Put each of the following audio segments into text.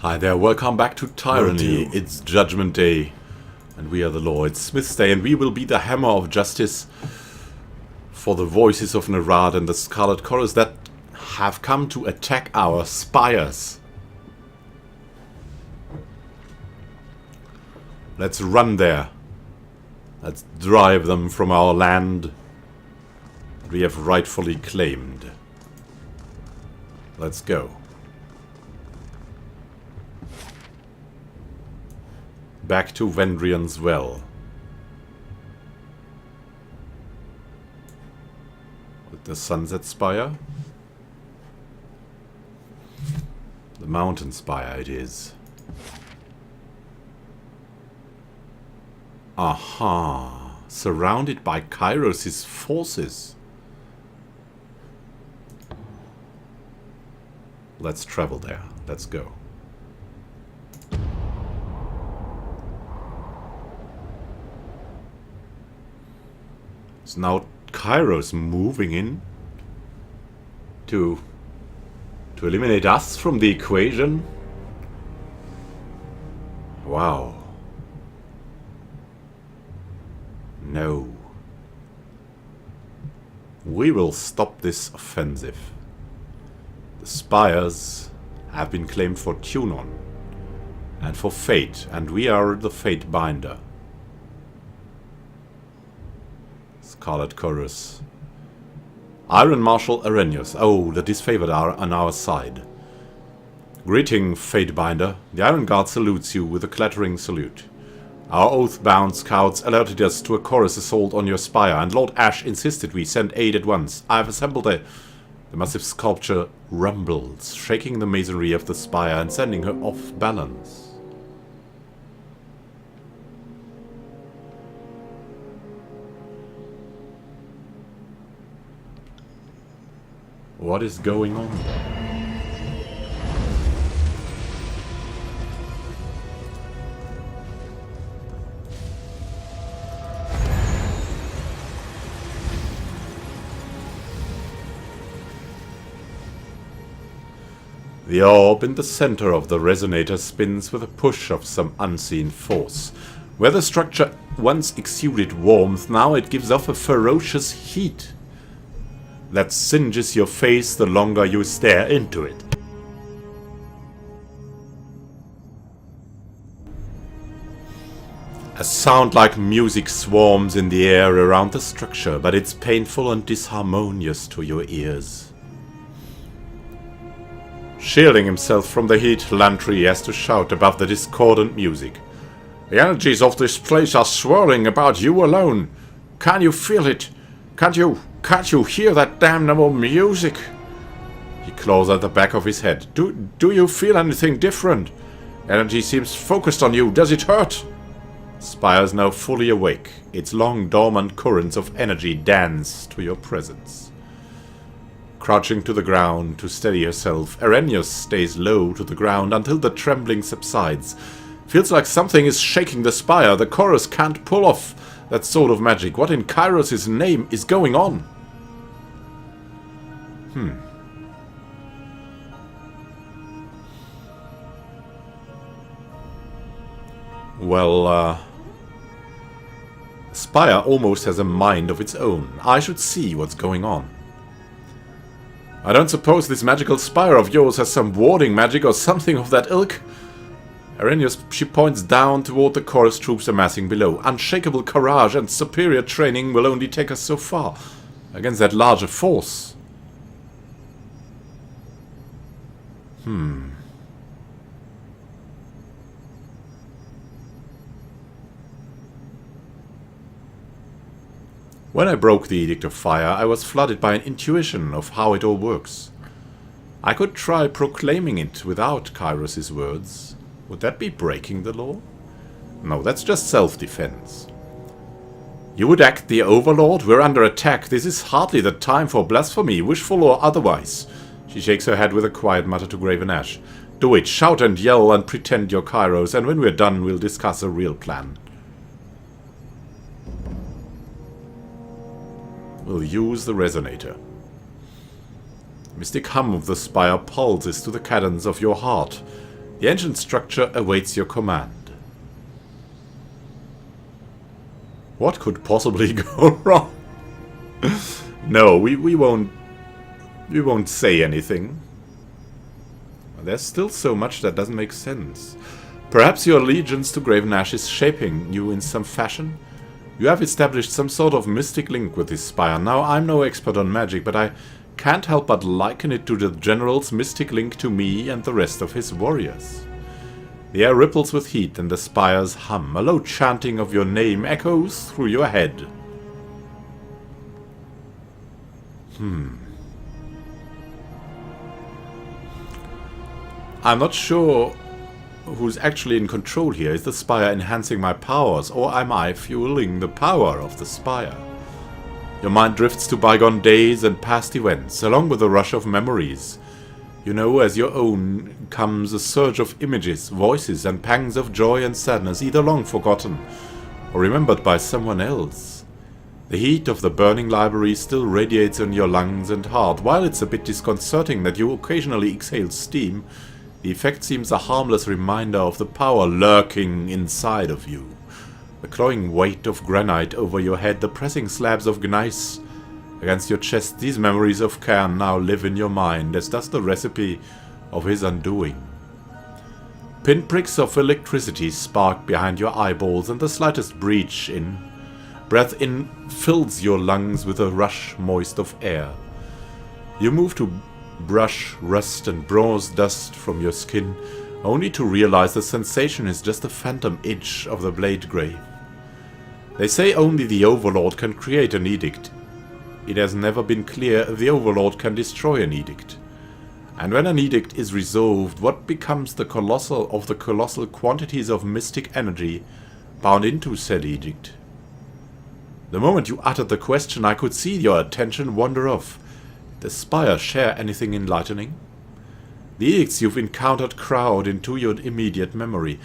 Hi there, welcome back to Tyranny. It's Judgment Day, and we are the law. It's Smith's Day, and we will be the hammer of justice for the voices of Narad and the Scarlet Chorus that have come to attack our spires. Let's run there. Let's drive them from our land we have rightfully claimed. Let's go. Back to Vendrian's Well. With the Sunset Spire. The Mountain Spire it is. Aha! Surrounded by Kyros' forces. Let's travel there. Let's go. Is now Kyros moving in to eliminate us from the equation? Wow. No. We will stop this offensive. The spires have been claimed for Tunon and for Fate, and we are the Fate Binder. Scarlet Chorus. Iron Marshal Arrhenius. Oh, the disfavored are on our side. Greeting, Fate Binder. The Iron Guard salutes you with a clattering salute. Our oath-bound scouts alerted us to a chorus assault on your spire, and Lord Ash insisted we send aid at once. I have assembled a... The massive sculpture rumbles, shaking the masonry of the spire and sending her off balance. What is going on there? The orb in the center of the resonator spins with a push of some unseen force. Where the structure once exuded warmth, now it gives off a ferocious heat that singes your face the longer you stare into it. A sound like music swarms in the air around the structure, but it's painful and disharmonious to your ears. Shielding himself from the heat, Lantry has to shout above the discordant music. The energies of this place are swirling about you alone. Can you feel it? Can't you hear that damnable music? He claws at the back of his head. Do you feel anything different? Energy seems focused on you. Does it hurt? Spire is now fully awake. Its long dormant currents of energy dance to your presence. Crouching to the ground to steady herself, Arrhenius stays low to the ground until the trembling subsides. Feels like something is shaking the spire. The chorus can't pull off that sort of magic. What in Kyros' name is going on? Well, Spire almost has a mind of its own. I should see what's going on. I don't suppose this magical spire of yours has some warding magic or something of that ilk? Arrhenius, she points down toward the chorus troops amassing below. Unshakable courage and superior training will only take us so far against that larger force. When I broke the Edict of Fire, I was flooded by an intuition of how it all works. I could try proclaiming it without Kyros' words. Would that be breaking the law? No, that's just self-defense. You would act the Overlord? We're under attack. This is hardly the time for blasphemy, wishful or otherwise. She shakes her head with a quiet mutter to Graven Ash. Do it, shout and yell and pretend you're Kyros, and when we're done we'll discuss a real plan. We'll use the resonator. Mystic hum of the spire pulses to the cadence of your heart. The ancient structure awaits your command. What could possibly go wrong? No, we won't say anything. There's still so much that doesn't make sense. Perhaps your allegiance to Graven Ash is shaping you in some fashion? You have established some sort of mystic link with this spire. Now, I'm no expert on magic, but I can't help but liken it to the general's mystic link to me and the rest of his warriors. The air ripples with heat and the spires hum. A low chanting of your name echoes through your head. I'm not sure who's actually in control here. Is the spire enhancing my powers, or am I fueling the power of the spire? Your mind drifts to bygone days and past events, along with a rush of memories. You know, as your own comes a surge of images, voices, and pangs of joy and sadness, either long forgotten or remembered by someone else. The heat of the burning library still radiates in your lungs and heart. While it's a bit disconcerting that you occasionally exhale steam, the effect seems a harmless reminder of the power lurking inside of you. The clawing weight of granite over your head, the pressing slabs of gneiss against your chest, these memories of Cairn now live in your mind, as does the recipe of his undoing. Pinpricks of electricity spark behind your eyeballs, and the slightest breath in fills your lungs with a rush moist of air. You move to brush rust and bronze dust from your skin, only to realize the sensation is just a phantom itch of the blade grave. They say only the Overlord can create an edict. It has never been clear if the Overlord can destroy an edict. And when an edict is resolved, what becomes the colossal quantities of mystic energy bound into said edict? The moment you uttered the question, I could see your attention wander off. Does Spire share anything enlightening? The edicts you've encountered crowd into your immediate memory.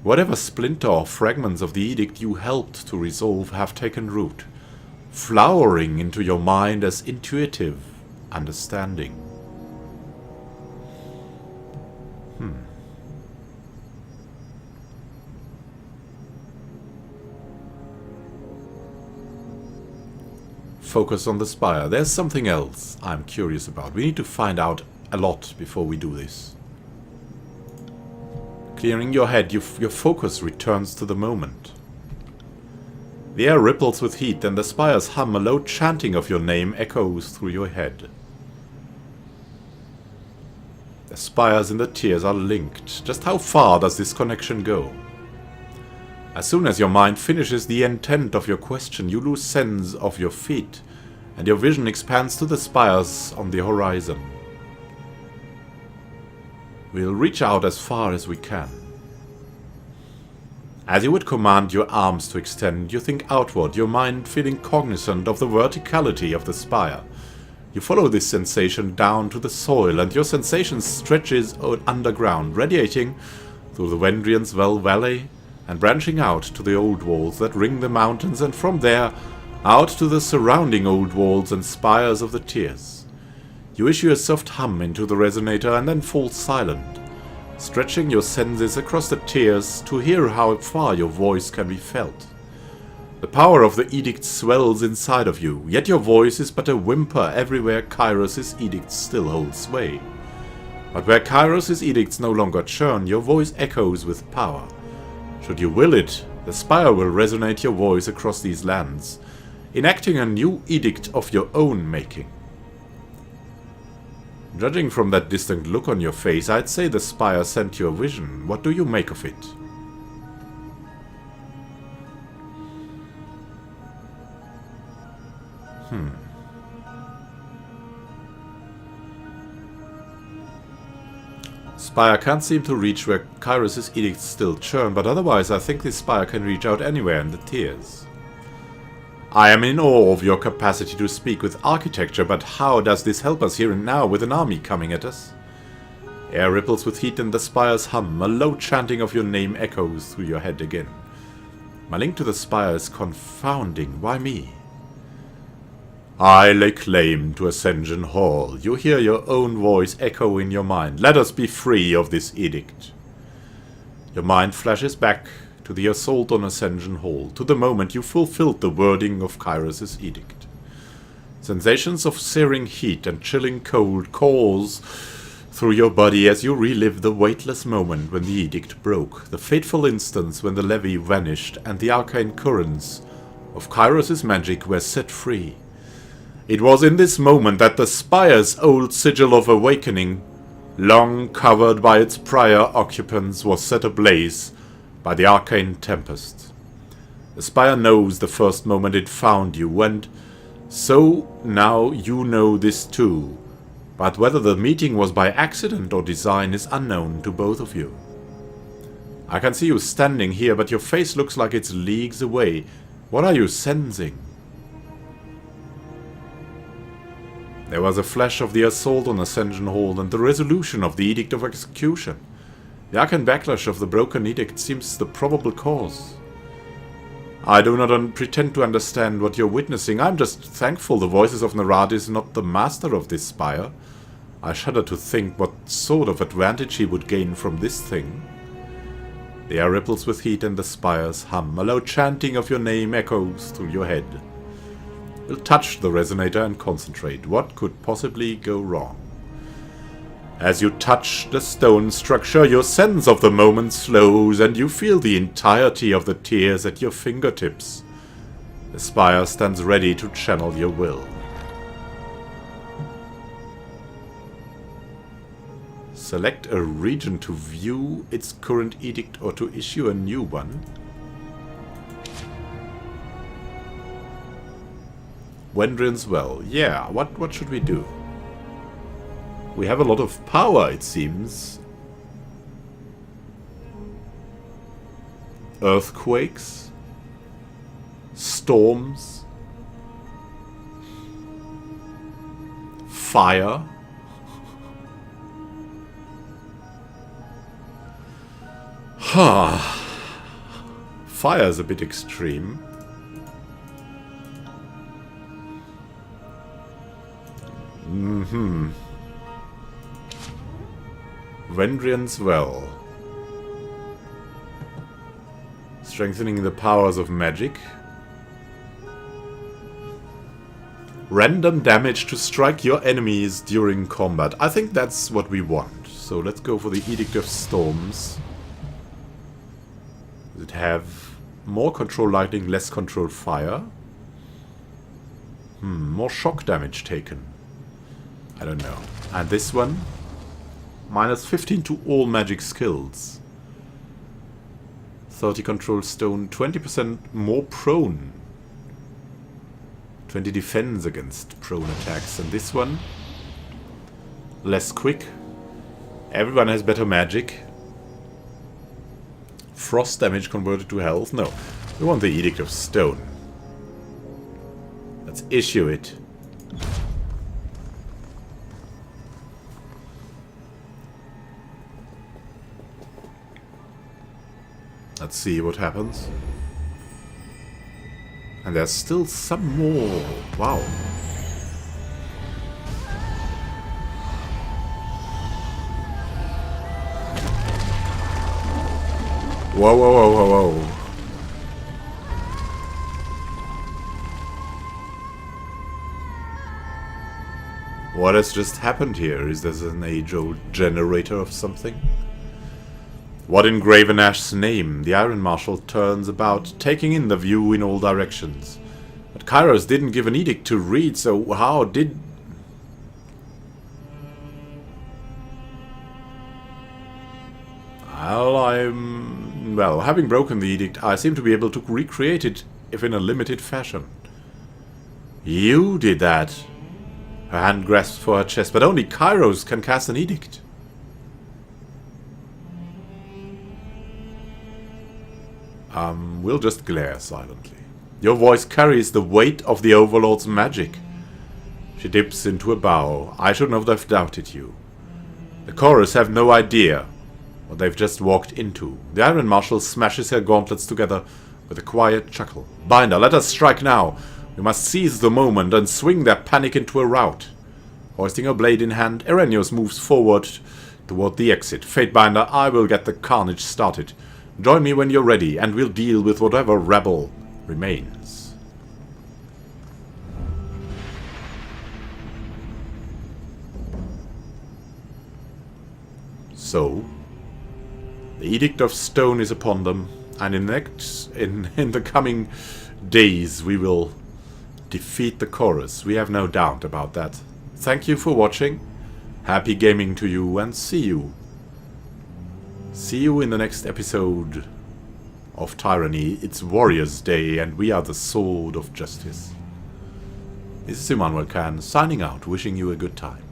Whatever splinter or fragments of the edict you helped to resolve have taken root, flowering into your mind as intuitive understanding. Focus on the spire. There's something else I'm curious about. We need to find out a lot before we do this. Clearing your head, your focus returns to the moment. The air ripples with heat, and the spire's hum, a low chanting of your name, echoes through your head. The spires and the tiers are linked. Just how far does this connection go? As soon as your mind finishes the intent of your question, you lose sense of your feet, and your vision expands to the spires on the horizon. We'll reach out as far as we can. As you would command your arms to extend, you think outward, your mind feeling cognizant of the verticality of the spire. You follow this sensation down to the soil, and your sensation stretches underground, radiating through the Vendrian's Well Valley, and branching out to the old walls that ring the mountains, and from there out to the surrounding old walls and spires of the tiers. You issue a soft hum into the resonator and then fall silent, stretching your senses across the tiers to hear how far your voice can be felt. The power of the edict swells inside of you, yet your voice is but a whimper everywhere Kyros' edicts still hold sway. But where Kyros' edicts no longer churn, your voice echoes with power. Should you will it, the spire will resonate your voice across these lands, enacting a new edict of your own making. Judging from that distant look on your face, I'd say the spire sent you a vision. What do you make of it? Spire can't seem to reach where Kyros' edicts still churn, but otherwise I think this spire can reach out anywhere in the tiers. I am in awe of your capacity to speak with architecture, but how does this help us here and now with an army coming at us? Air ripples with heat and the spire's hum, a low chanting of your name echoes through your head again. My link to the spire is confounding. Why me? I lay claim to Ascension Hall. You hear your own voice echo in your mind. Let us be free of this edict. Your mind flashes back to the assault on Ascension Hall, to the moment you fulfilled the wording of Kyros' edict. Sensations of searing heat and chilling cold course through your body as you relive the weightless moment when the edict broke, the fateful instance when the levy vanished and the arcane currents of Kyros' magic were set free. It was in this moment that the Spire's old sigil of awakening, long covered by its prior occupants, was set ablaze by the arcane tempest. The Spire knows the first moment it found you, and so now you know this too, but whether the meeting was by accident or design is unknown to both of you. I can see you standing here, but your face looks like it's leagues away. What are you sensing? There was a flash of the assault on Ascension Hall and the resolution of the Edict of Execution. The arcane backlash of the broken edict seems the probable cause. I do not pretend to understand what you're witnessing. I'm just thankful the Voices of Narad is not the master of this Spire. I shudder to think what sort of advantage he would gain from this thing. The air ripples with heat and the Spire's hum. A low chanting of your name echoes through your head. You'll touch the resonator and concentrate. What could possibly go wrong? As you touch the stone structure, your sense of the moment slows and you feel the entirety of the tears at your fingertips. The Spire stands ready to channel your will. Select a region to view its current edict or to issue a new one. Wendrian's Well. Yeah, what should we do? We have a lot of power, it seems. Earthquakes. Storms. Fire. Fire's a bit extreme. Wendrian's Well. Strengthening the powers of magic. Random damage to strike your enemies during combat. I think that's what we want. So let's go for the Edict of Storms. Does it have more control lightning, less control fire? More shock damage taken. I don't know. And this one? Minus 15 to all magic skills. 30 control stone, 20% more prone. 20 defense against prone attacks. And this one? Less quick. Everyone has better magic. Frost damage converted to health. No, we want the Edict of Stone. Let's issue it. Let's see what happens. And there's still some more. Wow. Whoa, whoa, whoa, whoa, whoa. What has just happened here? Is this an age-old generator of something? What in Graven Ash's name? The Iron Marshal turns about, taking in the view in all directions. But Kyros didn't give an edict to read, so how did... Well, having broken the edict, I seem to be able to recreate it, if in a limited fashion. You did that. Her hand grasps for her chest, but only Kyros can cast an edict. We'll just glare silently. Your voice carries the weight of the Overlord's magic. She dips into a bow. I should not have doubted you. The chorus have no idea what they've just walked into. The Iron Marshal smashes her gauntlets together with a quiet chuckle. Binder, let us strike now. We must seize the moment and swing their panic into a rout. Hoisting her blade in hand, Irenios moves forward toward the exit. Fatebinder, I will get the carnage started. Join me when you're ready, and we'll deal with whatever rebel remains. So, the Edict of Stone is upon them, and in the coming days we will defeat the Kyros. We have no doubt about that. Thank you for watching. Happy gaming to you, and see you. See you in the next episode of Tyranny. It's Warriors Day, and we are the Sword of Justice. This is Immanuel signing out, wishing you a good time.